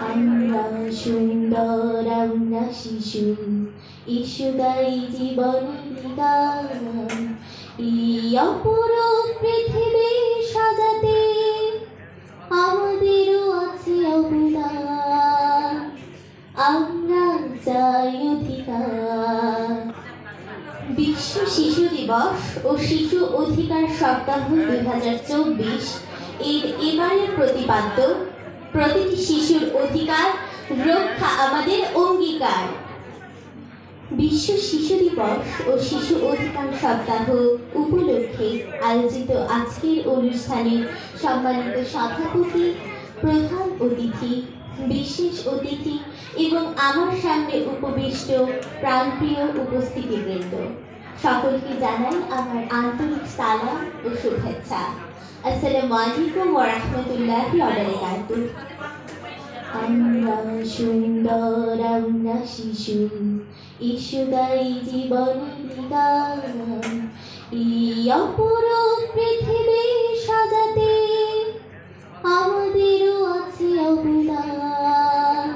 আমরা সুন্দর আমরা শিশু, ইশু গাই জীবনের গান। এই অপরূপ পৃথিবী সাজাতে আমাদেরও আছে অবদান। আমরা চাই অধিকার। বিশ্ব শিশু দিবস ও শিশু অধিকার সপ্তাহ 2024 এর এবারের প্রতিপাদ্য প্রতিটি শিশুর অধিকার রক্ষা আমাদের অঙ্গীকার। বিশ্ব শিশু দিবস ও শিশু অধিকার সপ্তাহ উপলক্ষে আয়োজিত আজকের অনুষ্ঠানে সম্মানিত সভাপতি, প্রধান অতিথি, বিশেষ অতিথি এবং আমার সামনে উপবিষ্ট প্রাণপ্রিয় উপস্থিতিবৃন্দ, সকলকে জানাই আমার আন্তরিক সালাম ও শুভেচ্ছা। আসসালামু আলাইকুম ওয়া রাহমাতুল্লাহি ওয়া বারাকাতুহু। আমরা সুন্দর আমরা শিশু, ইশু গাই জীবনের গান। এই অপরূপ পৃথিবী সাজাতে আমাদেরও আছে অবদান।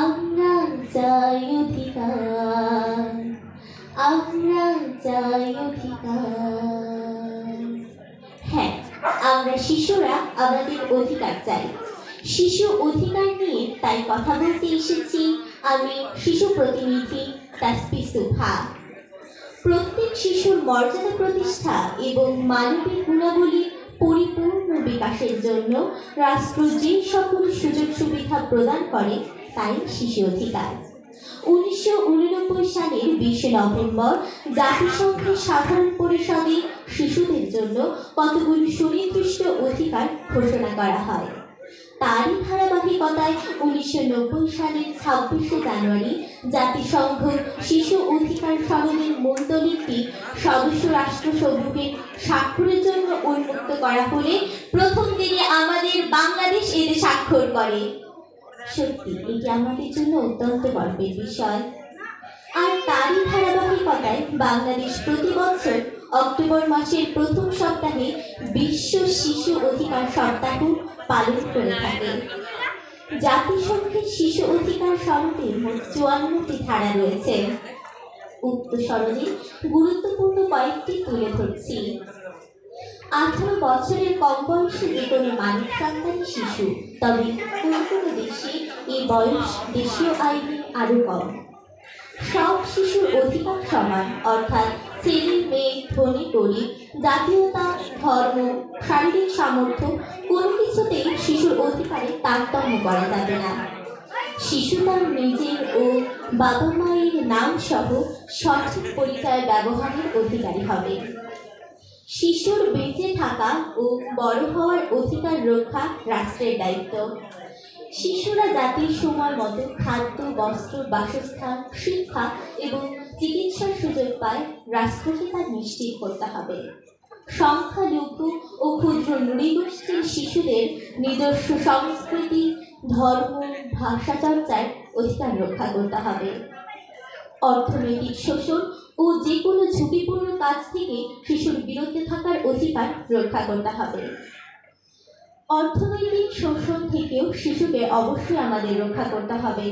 আমরা চাই অধিকার, আমরা চাই অধিকার। হ্যাঁ, আমরা শিশুরা আমাদের অধিকার চাই। শিশু অধিকার নিয়ে তাই কথা বলতে এসেছি আমি, শিশু প্রতিনিধি তাসফি সুভা। প্রত্যেক শিশুর মর্যাদা প্রতিষ্ঠা এবং মানবিক গুণাবলী পরিপূর্ণ বিকাশের জন্য রাষ্ট্র যে সকল সুযোগ সুবিধা প্রদান করে তাই শিশু অধিকার। 1989 সালের 20 নভেম্বর জাতিসংঘের সাধারণ পরিষদে শিশুদের জন্য কতগুলি সুনির্দিষ্ট অধিকার ঘোষণা করা হয়। তারই ধারাবাহিকতায় 1990 সালের 26 জানুয়ারি জাতিসংঘ শিশু অধিকার সনদের মূলদলিলটি সদস্য রাষ্ট্রসমূহকে স্বাক্ষরের জন্য উন্মুক্ত করা হলে প্রথম দিনে আমাদের বাংলাদেশ এতে স্বাক্ষর করে। সত্যি এটি আমাদের জন্য অত্যন্ত গর্বের বিষয়। আর তারই ধারাবাহিকতায় বাংলাদেশ প্রতি বছর অক্টোবর মাসের প্রথম সপ্তাহে বিশ্ব শিশু অধিকার সপ্তাহ পালন করে থাকে। জাতিসংঘের শিশু অধিকার সনদে মোট 54টি ধারা রয়েছে। উক্ত সনদে গুরুত্বপূর্ণ কয়েকটি তুলে ধরছি। 18 বছরের কম বয়সী যে কোনো মানব সন্তান শিশু, তবে কোনো কোনো দেশে এই বয়স দেশীয় আইনে আরও কম। সব শিশুর অধিকার সমান, অর্থাৎ ছেলে মেয়ে, ধনী গরিব, জাতীয়তা, ধর্ম, শারীরিক সামর্থ্য কোনো কিছুতেই শিশুর অধিকারে তারতম্য করা যাবে না। শিশু তার নিজের ও বাবা মায়ের নাম সহ সঠিক পরিচয় ব্যবহারের অধিকারী হবে। শিশুর বেঁচে থাকা ও বড় হওয়ার অধিকার রক্ষা রাষ্ট্রের দায়িত্ব। শিশুরা জাতির সময় মতো খাদ্য, বস্ত্র, বাসস্থান, শিক্ষা এবং চিকিৎসার সুযোগ পায়, রাষ্ট্রকে তা নিশ্চিত করতে হবে। সংখ্যালঘু ও ক্ষুদ্র নৃগোষ্ঠীর শিশুদের নিজস্ব সংস্কৃতি, ধর্ম, ভাষা চর্চার অধিকার রক্ষা করতে হবে। অর্থনৈতিক শোষণ ও যে কোনো ঝুঁকিপূর্ণ কাজ থেকে শিশুর বিরতে থাকার অধিকার রক্ষা করতে হবে। অর্থনৈতিক শোষণ থেকেও শিশুকে অবশ্যই আমাদের রক্ষা করতে হবে।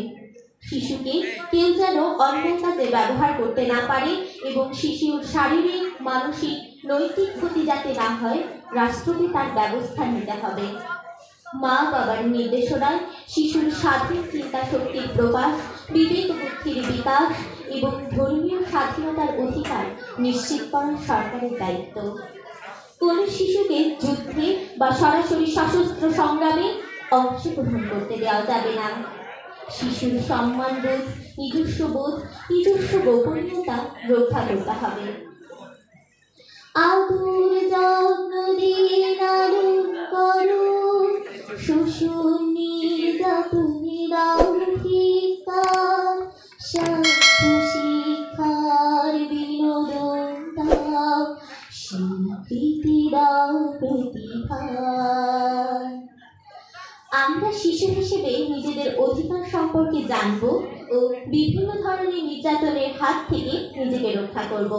শিশুকে কেউ যেন অন্যায় কাজে ব্যবহার করতে না পারে এবং শিশুর শারীরিক, মানসিক, নৈতিক ক্ষতি যাতে না হয়, রাষ্ট্রকে তার ব্যবস্থা নিতে হবে। মা বাবার নির্দেশনায় শিশুর স্বাধীন চিন্তা শক্তির প্রকাশ, বিবেক বুদ্ধির বিকাশ এবং ধর্মীয় স্বাধীনতার অধিকার নিশ্চিত করা সরকারের দায়িত্ব। কোন শিশুকে যুদ্ধে বা সরাসরি সশস্ত্র সংগ্রামে অংশগ্রহণ করতে দেওয়া যাবে না। শিশুর সম্মানবোধ, নিজস্ব বোধ, নিজস্ব গোপনীয়তা রক্ষা করতে হবে। আদর যত্ন দিয়ে লালন করো, শোষণ নির্যাতনে দাও ধিক্কার, স্বাস্থ্য শিক্ষার বিনোদন দাও, স্বীকৃতি দাও প্রতিভার। আমরা শিশু হিসেবে নিজেদের অধিকার সম্পর্কে জানব ও বিভিন্ন ধরনের নির্যাতনের হাত থেকে নিজেকে রক্ষা করব।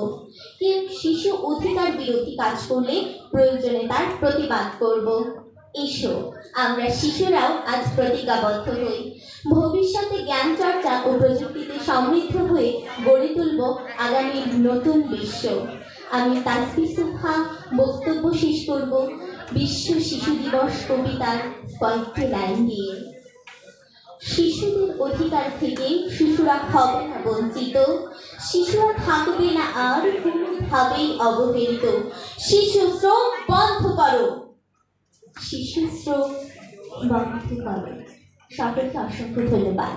কেউ শিশু অধিকার বিরোধী কাজ করলে প্রয়োজনে তার প্রতিবাদ করব। এসো আমরা শিশুরাও আজ প্রতিজ্ঞাবদ্ধ হই, ভবিষ্যতে জ্ঞান চর্চা ও প্রযুক্তিতে সমৃদ্ধ হয়ে গড়ে তুলব আগামীর নতুন বিশ্ব। আমি তাসফি সুফা বক্তব্য শেষ করব বিশ্ব শিশু দিবস কবিতার কয়েকটি লাইন দিয়ে। শিশুদের অধিকার থেকে শিশুরা হবে না বঞ্চিত, শিশুরা থাকবে না আর কোনোভাবেই অবহেলিত। শিশু শ্রম বন্ধ করো, শিশু শ্রম বন্ধ করো। সকলকে অসংখ্য ধন্যবাদ।